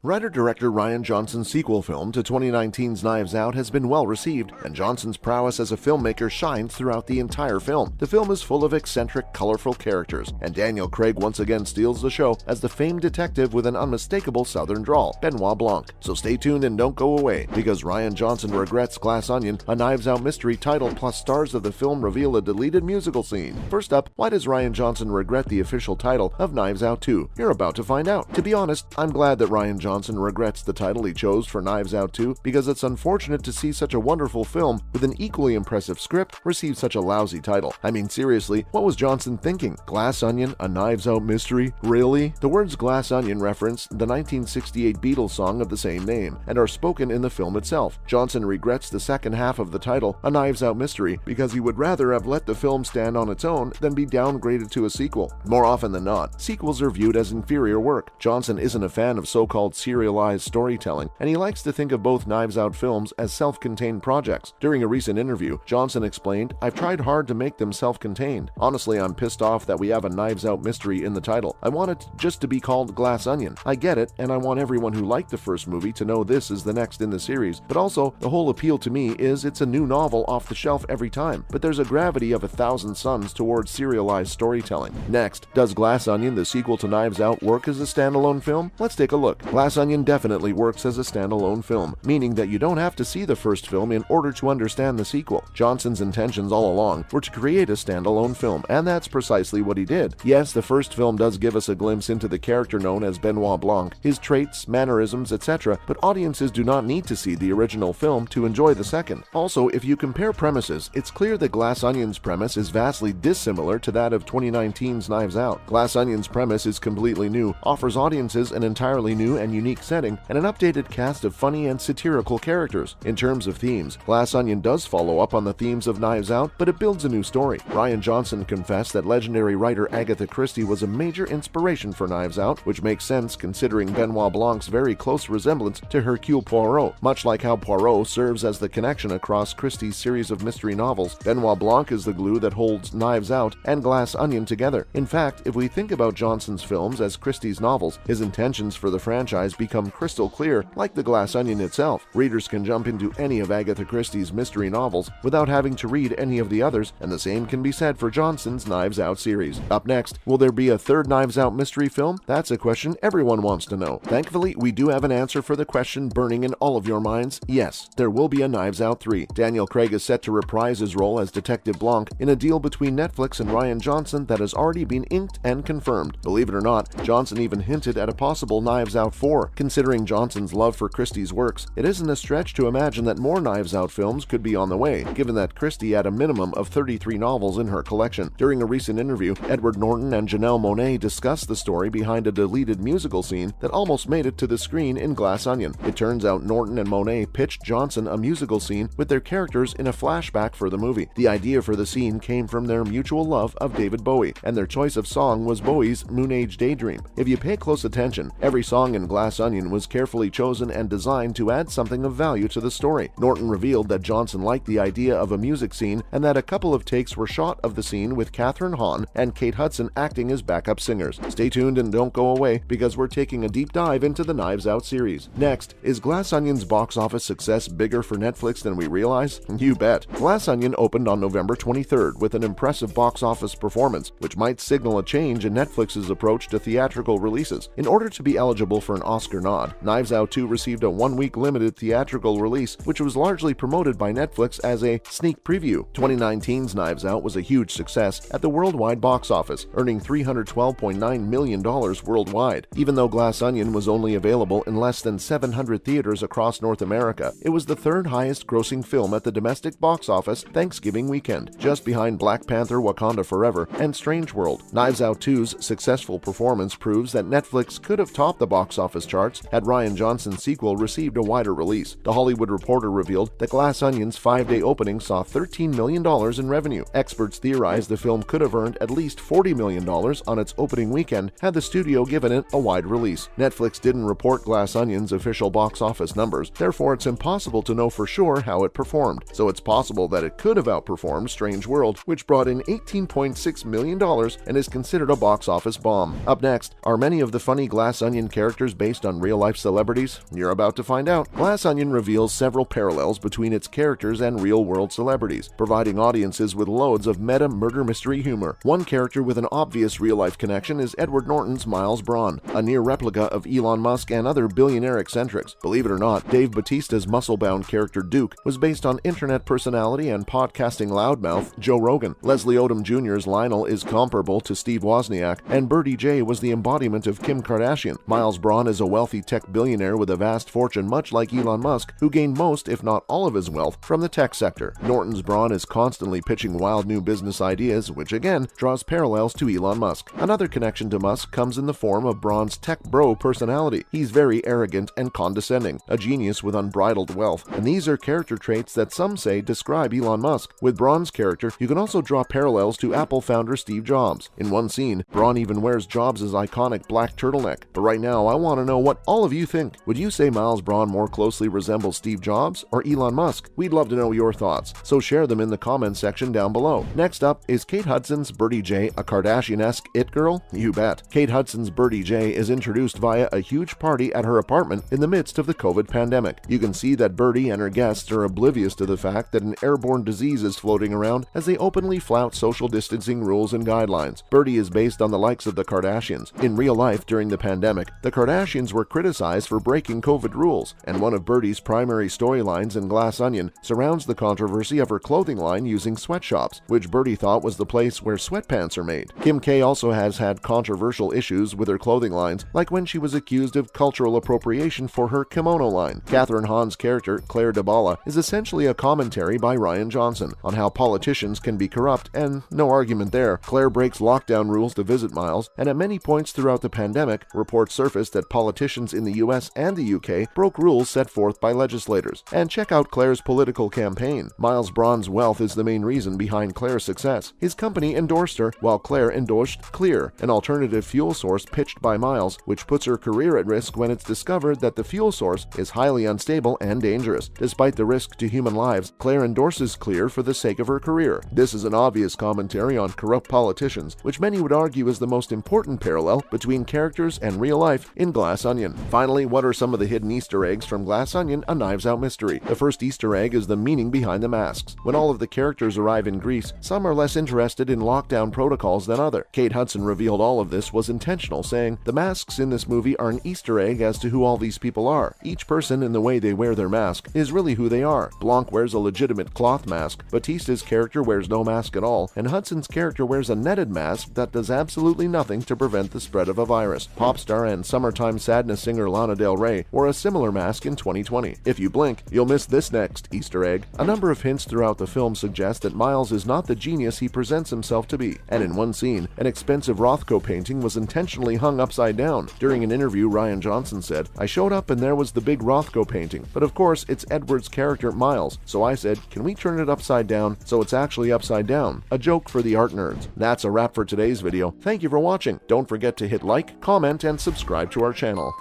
Writer-director Rian Johnson's sequel film to 2019's Knives Out has been well received, and Johnson's prowess as a filmmaker shines throughout the entire film. The film is full of eccentric, colorful characters, and Daniel Craig once again steals the show as the famed detective with an unmistakable southern drawl, Benoit Blanc. So stay tuned and don't go away, because Rian Johnson regrets Glass Onion, a Knives Out mystery title plus stars of the film reveal a deleted musical scene. First up, why does Rian Johnson regret the official title of Knives Out 2? You're about to find out. To be honest, I'm glad that Rian Johnson regrets the title he chose for Knives Out 2 because it's unfortunate to see such a wonderful film with an equally impressive script receive such a lousy title. I mean, seriously, what was Johnson thinking? Glass Onion, a Knives Out mystery? Really? The words Glass Onion reference the 1968 Beatles song of the same name and are spoken in the film itself. Johnson regrets the second half of the title, A Knives Out Mystery, because he would rather have let the film stand on its own than be downgraded to a sequel. More often than not, sequels are viewed as inferior work. Johnson isn't a fan of so-called serialized storytelling, and he likes to think of both Knives Out films as self-contained projects. During a recent interview, Johnson explained, "I've tried hard to make them self-contained. Honestly, I'm pissed off that we have a Knives Out mystery in the title. I want it just to be called Glass Onion. I get it, and I want everyone who liked the first movie to know this is the next in the series, but also, the whole appeal to me is it's a new novel off the shelf every time, but there's a gravity of 1,000 suns towards serialized storytelling." Next, does Glass Onion, the sequel to Knives Out, work as a standalone film? Let's take a look. Glass Onion definitely works as a standalone film, meaning that you don't have to see the first film in order to understand the sequel. Johnson's intentions all along were to create a standalone film, and that's precisely what he did. Yes, the first film does give us a glimpse into the character known as Benoit Blanc, his traits, mannerisms, etc., but audiences do not need to see the original film to enjoy the second. Also, if you compare premises, it's clear that Glass Onion's premise is vastly dissimilar to that of 2019's Knives Out. Glass Onion's premise is completely new, offers audiences an entirely new and unique setting, and an updated cast of funny and satirical characters. In terms of themes, Glass Onion does follow up on the themes of Knives Out, but it builds a new story. Rian Johnson confessed that legendary writer Agatha Christie was a major inspiration for Knives Out, which makes sense considering Benoit Blanc's very close resemblance to Hercule Poirot. Much like how Poirot serves as the connection across Christie's series of mystery novels, Benoit Blanc is the glue that holds Knives Out and Glass Onion together. In fact, if we think about Johnson's films as Christie's novels, his intentions for the franchise become crystal clear. Like the Glass Onion itself, readers can jump into any of Agatha Christie's mystery novels without having to read any of the others, and the same can be said for Johnson's Knives Out series. Up next, will there be a third Knives Out mystery film? That's a question everyone wants to know. Thankfully, we do have an answer for the question burning in all of your minds. Yes, there will be a Knives Out 3. Daniel Craig is set to reprise his role as Detective Blanc in a deal between Netflix and Rian Johnson that has already been inked and confirmed. Believe it or not, Johnson even hinted at a possible Knives Out 4. Considering Johnson's love for Christie's works, it isn't a stretch to imagine that more Knives Out films could be on the way, given that Christie had a minimum of 33 novels in her collection. During a recent interview, Edward Norton and Janelle Monáe discussed the story behind a deleted musical scene that almost made it to the screen in Glass Onion. It turns out Norton and Monáe pitched Johnson a musical scene with their characters in a flashback for the movie. The idea for the scene came from their mutual love of David Bowie, and their choice of song was Bowie's Moon Age Daydream. If you pay close attention, every song in Glass Onion was carefully chosen and designed to add something of value to the story. Norton revealed that Johnson liked the idea of a music scene and that a couple of takes were shot of the scene with Katherine Hahn and Kate Hudson acting as backup singers. Stay tuned and don't go away, because we're taking a deep dive into the Knives Out series. Next, is Glass Onion's box office success bigger for Netflix than we realize? You bet. Glass Onion opened on November 23rd with an impressive box office performance, which might signal a change in Netflix's approach to theatrical releases. In order to be eligible for an Oscar nod, Knives Out 2 received a one-week limited theatrical release, which was largely promoted by Netflix as a sneak preview. 2019's Knives Out was a huge success at the worldwide box office, earning $312.9 million worldwide. Even though Glass Onion was only available in less than 700 theaters across North America, it was the third highest grossing film at the domestic box office Thanksgiving weekend, just behind Black Panther: Wakanda Forever and Strange World. Knives Out 2's successful performance proves that Netflix could have topped the box office charts had Rian Johnson's sequel received a wider release. The Hollywood Reporter revealed that Glass Onion's 5-day opening saw $13 million in revenue. Experts theorize the film could have earned at least $40 million on its opening weekend had the studio given it a wide release. Netflix didn't report Glass Onion's official box office numbers, therefore it's impossible to know for sure how it performed. So it's possible that it could have outperformed Strange World, which brought in $18.6 million and is considered a box office bomb. Up next, are many of the funny Glass Onion characters based based on real-life celebrities? You're about to find out. Glass Onion reveals several parallels between its characters and real-world celebrities, providing audiences with loads of meta murder mystery humor. One character with an obvious real-life connection is Edward Norton's Miles Braun, a near replica of Elon Musk and other billionaire eccentrics. Believe it or not, Dave Bautista's muscle-bound character Duke was based on internet personality and podcasting loudmouth Joe Rogan. Leslie Odom Jr.'s Lionel is comparable to Steve Wozniak, and Birdie J was the embodiment of Kim Kardashian. Miles Braun is a wealthy tech billionaire with a vast fortune much like Elon Musk, who gained most, if not all of his wealth, from the tech sector. Norton's Braun is constantly pitching wild new business ideas, which again draws parallels to Elon Musk. Another connection to Musk comes in the form of Braun's tech bro personality. He's very arrogant and condescending, a genius with unbridled wealth, and these are character traits that some say describe Elon Musk. With Braun's character, you can also draw parallels to Apple founder Steve Jobs. In one scene, Braun even wears Jobs' iconic black turtleneck. But right now, I want to know what all of you think. Would you say Miles Braun more closely resembles Steve Jobs or Elon Musk? We'd love to know your thoughts, so share them in the comments section down below. Next up, is Kate Hudson's Birdie J a Kardashian-esque it girl? You bet. Kate Hudson's Birdie J is introduced via a huge party at her apartment in the midst of the COVID pandemic. You can see that Birdie and her guests are oblivious to the fact that an airborne disease is floating around as they openly flout social distancing rules and guidelines. Birdie is based on the likes of the Kardashians. In real life during the pandemic, the Kardashians were criticized for breaking COVID rules, and one of Birdie's primary storylines in Glass Onion surrounds the controversy of her clothing line using sweatshops, which Birdie thought was the place where sweatpants are made. Kim K also has had controversial issues with her clothing lines, like when she was accused of cultural appropriation for her kimono line. Catherine Hahn's character, Claire Dybala, is essentially a commentary by Rian Johnson on how politicians can be corrupt, and no argument there. Claire breaks lockdown rules to visit Miles, and at many points throughout the pandemic, reports surfaced that politicians in the US and the UK broke rules set forth by legislators. And check out Claire's political campaign. Miles Braun's wealth is the main reason behind Claire's success. His company endorsed her, while Claire endorsed Clear, an alternative fuel source pitched by Miles, which puts her career at risk when it's discovered that the fuel source is highly unstable and dangerous. Despite the risk to human lives, Claire endorses Clear for the sake of her career. This is an obvious commentary on corrupt politicians, which many would argue is the most important parallel between characters and real life in Glass Onion. Finally, what are some of the hidden Easter eggs from Glass Onion, a Knives Out mystery? The first Easter egg is the meaning behind the masks. When all of the characters arrive in Greece, some are less interested in lockdown protocols than others. Kate Hudson revealed all of this was intentional, saying, "The masks in this movie are an Easter egg as to who all these people are. Each person in the way they wear their mask is really who they are. Blanc wears a legitimate cloth mask, Batista's character wears no mask at all, and Hudson's character wears a netted mask that does absolutely nothing to prevent the spread of a virus." Pop star and summertime sadness singer Lana Del Rey wore a similar mask in 2020. If you blink, you'll miss this next Easter egg. A number of hints throughout the film suggest that Miles is not the genius he presents himself to be, and in one scene, an expensive Rothko painting was intentionally hung upside down. During an interview, Rian Johnson said, "I showed up and there was the big Rothko painting, but of course it's Edward's character Miles, so I said, can we turn it upside down so it's actually upside down? A joke for the art nerds." That's a wrap for today's video. Thank you for watching. Don't forget to hit like, comment, and subscribe to our channel.